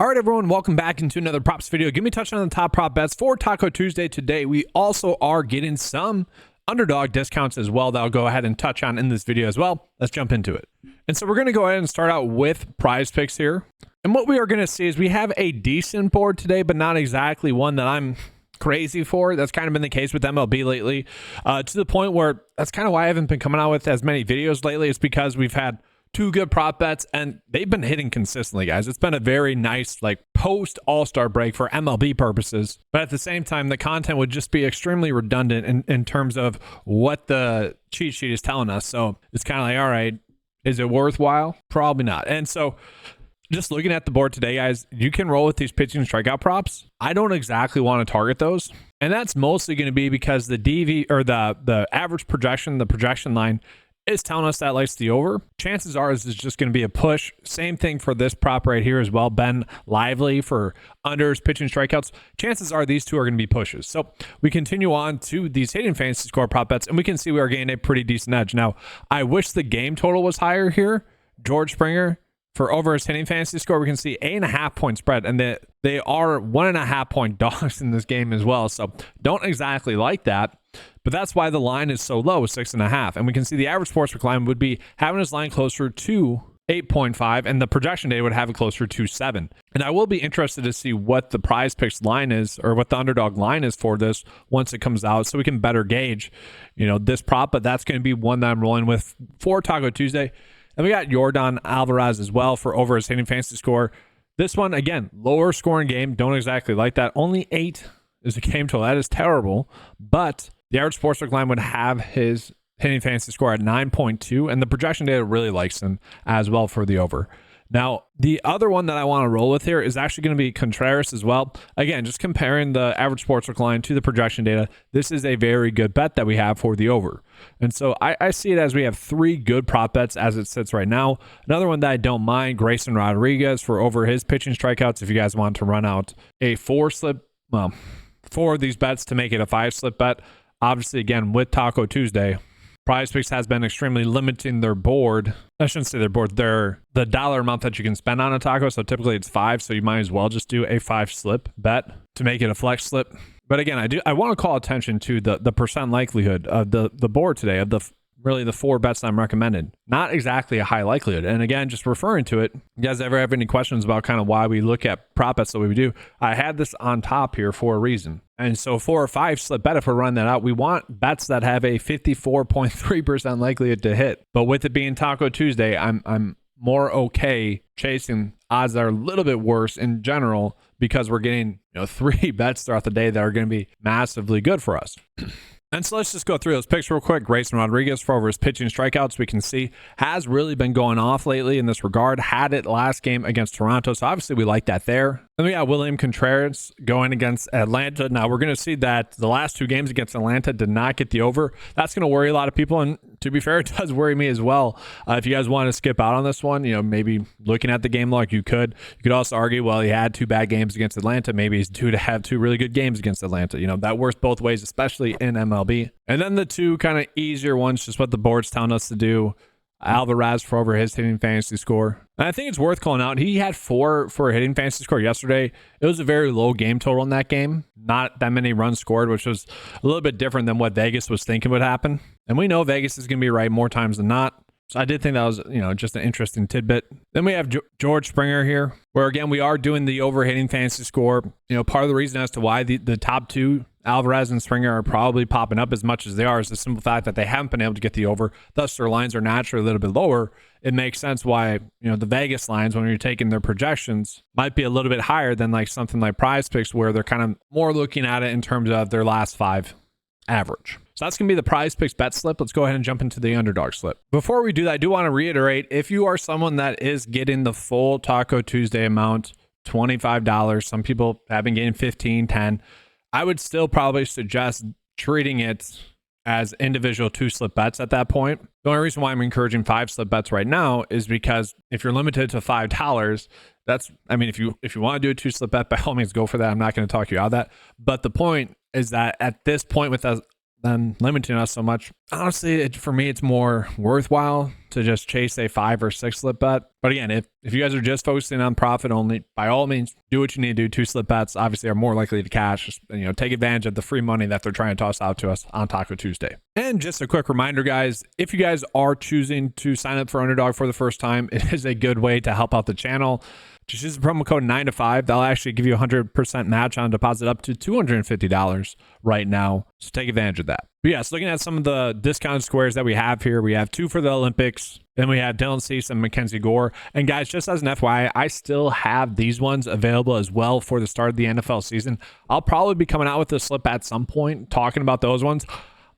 All right, everyone, welcome back into another props video. Give me a touch on the top prop bets for Taco Tuesday today. We also are getting some underdog discounts as well that I'll go ahead and touch on in this video as well. Let's jump into it. And so we're going to go ahead and start out with prize picks here. And what we are going to see is we have a decent board today, but not exactly one that I'm crazy for. That's kind of been the case with MLB lately, to the point where that's kind of why I haven't been coming out with as many videos lately. It's because we've had two good prop bets and they've been hitting consistently, guys. It's been a very nice like post all-star break for MLB purposes, but at the same time the content would just be extremely redundant in terms of what the cheat sheet is telling us. So it's kind of like, all right, is it worthwhile? Probably not. And so just looking at the board today, guys, you can roll with these pitching strikeout props. I don't exactly want to target those, and that's mostly going to be because the DV or the average projection, the projection line is telling us that likes the over. Chances are this is just going to be a push. Same thing for this prop right here as well. Ben Lively for unders, pitching strikeouts. Chances are these two are going to be pushes. So we continue on to these hitting fantasy score prop bets, and we can see we are getting a pretty decent edge. Now, I wish the game total was higher here. George Springer for over his hitting fantasy score, we can see 8.5 point spread, and they are 1.5 point dogs in this game as well. So don't exactly like that. But that's why the line is so low, 6.5. And we can see the average sportsbook line would be having his line closer to 8.5, and the projection data would have it closer to 7. And I will be interested to see what the prize picks line is, or what the underdog line is for this once it comes out, so we can better gauge, this prop. But that's going to be one that I'm rolling with for Taco Tuesday. And we got Yordan Alvarez as well for over his hitting fantasy score. This one, again, lower scoring game. Don't exactly like that. Only 8 is a game total. That is terrible. But the average sportsbook line would have his hitting fantasy score at 9.2, and the projection data really likes him as well for the over. Now, the other one that I want to roll with here is actually going to be Contreras as well. Again, just comparing the average sportsbook line to the projection data, this is a very good bet that we have for the over. And so I see it as we have 3 good prop bets as it sits right now. Another one that I don't mind, Grayson Rodriguez for over his pitching strikeouts. If you guys want to run out a 4 of these bets to make it a 5 slip bet. Obviously, again, with Taco Tuesday, PrizePicks has been extremely limiting their board. I shouldn't say their board, the dollar amount that you can spend on a taco. So typically it's 5, so you might as well just do a 5 slip bet to make it a flex slip. But again, I want to call attention to the percent likelihood of the board today, of the 4 bets I'm recommended. Not exactly a high likelihood. And again, just referring to it, you guys ever have any questions about kind of why we look at prop bets the way we do? I had this on top here for a reason. And so for a 5 slip bet, if we're running that out, we want bets that have a 54.3% likelihood to hit. But with it being Taco Tuesday, I'm more okay chasing odds that are a little bit worse in general, because we're getting 3 bets throughout the day that are going to be massively good for us. And so let's just go through those picks real quick. Grayson Rodriguez for over his pitching strikeouts, we can see has really been going off lately in this regard. Had it last game against Toronto, so obviously we like that there. Then we got William Contreras going against Atlanta. Now we're going to see that the last 2 games against Atlanta did not get the over. That's going to worry a lot of people, and to be fair, it does worry me as well. If you guys want to skip out on this one, maybe looking at the game log, you could. You could also argue, well, he had 2 bad games against Atlanta. Maybe he's due to have 2 really good games against Atlanta. That works both ways, especially in MLB. And then the 2 kind of easier ones, just what the board's telling us to do. Alvarez for over his hitting fantasy score. And I think it's worth calling out. He had 4 for a hitting fantasy score yesterday. It was a very low game total in that game. Not that many runs scored, which was a little bit different than what Vegas was thinking would happen. And we know Vegas is going to be right more times than not. So I did think that was, just an interesting tidbit. Then we have George Springer here, where again, we are doing the over hitting fantasy score. Part of the reason as to why the top 2, Alvarez and Springer, are probably popping up as much as they are is the simple fact that they haven't been able to get the over. Thus, their lines are naturally a little bit lower. It makes sense why, the Vegas lines, when you're taking their projections, might be a little bit higher than like something like PrizePicks, where they're kind of more looking at it in terms of their last 5 average. So that's going to be the PrizePicks bet slip. Let's go ahead and jump into the underdog slip. Before we do that, I do want to reiterate, if you are someone that is getting the full Taco Tuesday amount, $25, some people have been getting 15, 10, I would still probably suggest treating it as individual 2 slip bets at that point. The only reason why I'm encouraging 5 slip bets right now is because if you're limited to $5, if you want to do a 2 slip bet, by all means go for that. I'm not going to talk you out of that. But the point is that at this point, with than limiting us so much. Honestly, for me, it's more worthwhile to just chase a 5 or 6 slip bet. But again, if you guys are just focusing on profit only, by all means, do what you need to do. 2 slip bets obviously are more likely to cash. Just, take advantage of the free money that they're trying to toss out to us on Taco Tuesday. And just a quick reminder, guys, if you guys are choosing to sign up for Underdog for the first time, it is a good way to help out the channel. Just use the promo code 9to5. That'll actually give you a 100% match on deposit up to $250 right now. So take advantage of that. But yes, looking at some of the discounted squares that we have here, we have 2 for the Olympics. Then we have Dylan Cease and Mackenzie Gore. And guys, just as an FYI, I still have these ones available as well for the start of the NFL season. I'll probably be coming out with a slip at some point talking about those ones.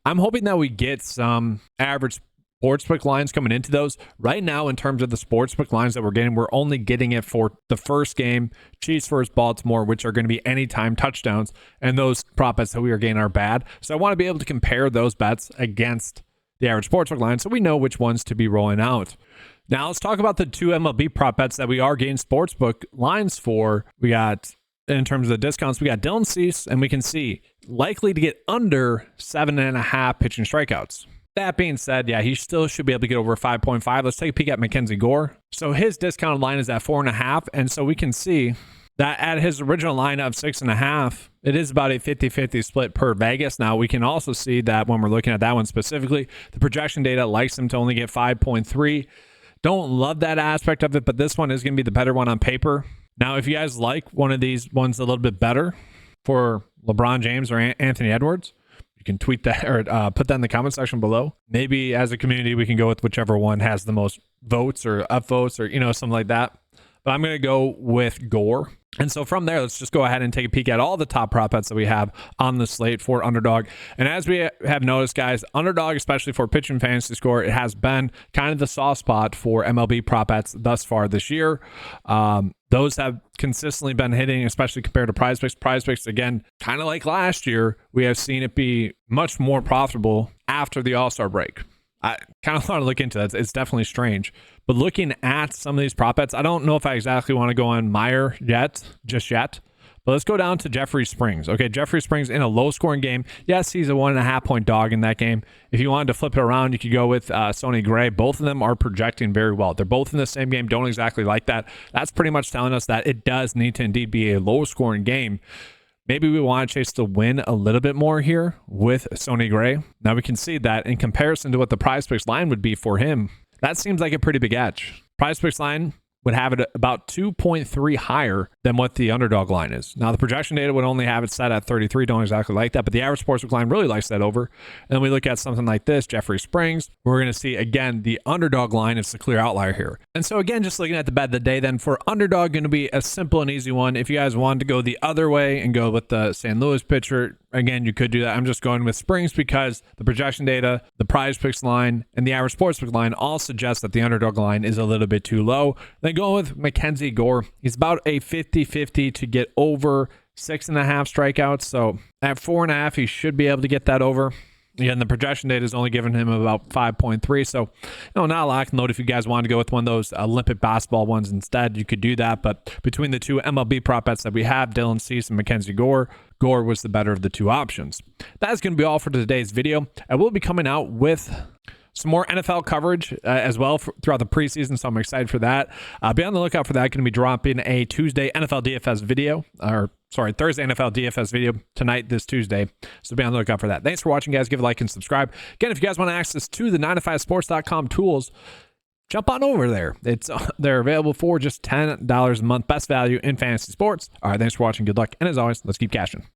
I'm hoping that we get some average sportsbook lines coming into those. Right now, in terms of the sportsbook lines that we're getting, we're only getting it for the first game, Chiefs versus Baltimore, which are going to be anytime touchdowns, and those prop bets that we are getting are bad. So I want to be able to compare those bets against the average sportsbook line so we know which ones to be rolling out. Now let's talk about the 2 MLB prop bets that we are getting sportsbook lines for. We got, in terms of the discounts, we got Dylan Cease, and we can see likely to get under 7.5 pitching strikeouts. That being said, yeah, he still should be able to get over 5.5. Let's take a peek at Mackenzie Gore. So his discounted line is at 4.5, and so we can see that at his original line of 6.5, it is about a 50-50 split per Vegas. Now, we can also see that when we're looking at that one specifically, the projection data likes him to only get 5.3. Don't love that aspect of it, but this one is going to be the better one on paper. Now, if you guys like one of these ones a little bit better for LeBron James or Anthony Edwards, you can tweet that or put that in the comment section below. Maybe as a community, we can go with whichever one has the most votes or upvotes or, something like that. But I'm going to go with Gore. And so from there, let's just go ahead and take a peek at all the top prop bets that we have on the slate for Underdog. And as we have noticed, guys, Underdog, especially for pitch and fantasy score, it has been kind of the soft spot for MLB prop bets thus far this year. Those have consistently been hitting, especially compared to PrizePicks. PrizePicks, again, kind of like last year, we have seen it be much more profitable after the All-Star break. I kind of want to look into that. It's definitely strange. But looking at some of these prop bets, I don't know if I exactly want to go on Meyer just yet. But let's go down to Jeffrey Springs. Okay, Jeffrey Springs in a low-scoring game. Yes, he's a 1.5-point dog in that game. If you wanted to flip it around, you could go with Sonny Gray. Both of them are projecting very well. They're both in the same game. Don't exactly like that. That's pretty much telling us that it does need to indeed be a low-scoring game. Maybe we want to chase the win a little bit more here with Sonny Gray. Now we can see that in comparison to what the PrizePicks line would be for him, that seems like a pretty big edge. PrizePicks line would have it about 2.3 higher than what the Underdog line is. Now, the projection data would only have it set at 33. Don't exactly like that, but the average sportsbook line really likes that over. And then we look at something like this, Jeffrey Springs. We're going to see, again, the Underdog line is the clear outlier here. And so, again, just looking at the bet of the day, then for Underdog, going to be a simple and easy one. If you guys wanted to go the other way and go with the St. Louis pitcher, again, you could do that. I'm just going with Springs because the projection data, the PrizePicks line, and the average sportsbook line all suggest that the Underdog line is a little bit too low. Then going with Mackenzie Gore, he's about a 50-50 to get over 6.5 strikeouts. So at 4.5, he should be able to get that over. Again, the projection data is only giving him about 5.3. So, not a lot to note. If you guys wanted to go with one of those Olympic basketball ones instead, you could do that. But between the 2 MLB prop bets that we have, Dylan Cease and Mackenzie Gore, Gore was the better of the 2 options. That is going to be all for today's video. I will be coming out with some more NFL coverage as well throughout the preseason, so I'm excited for that. Be on the lookout for that. Going to be dropping a Tuesday NFL DFS video, Thursday NFL DFS video tonight, this Tuesday. So be on the lookout for that. Thanks for watching, guys. Give a like and subscribe. Again, if you guys want access to the 9to5sports.com tools, jump on over there. They're available for just $10 a month. Best value in fantasy sports. All right, thanks for watching. Good luck. And as always, let's keep cashing.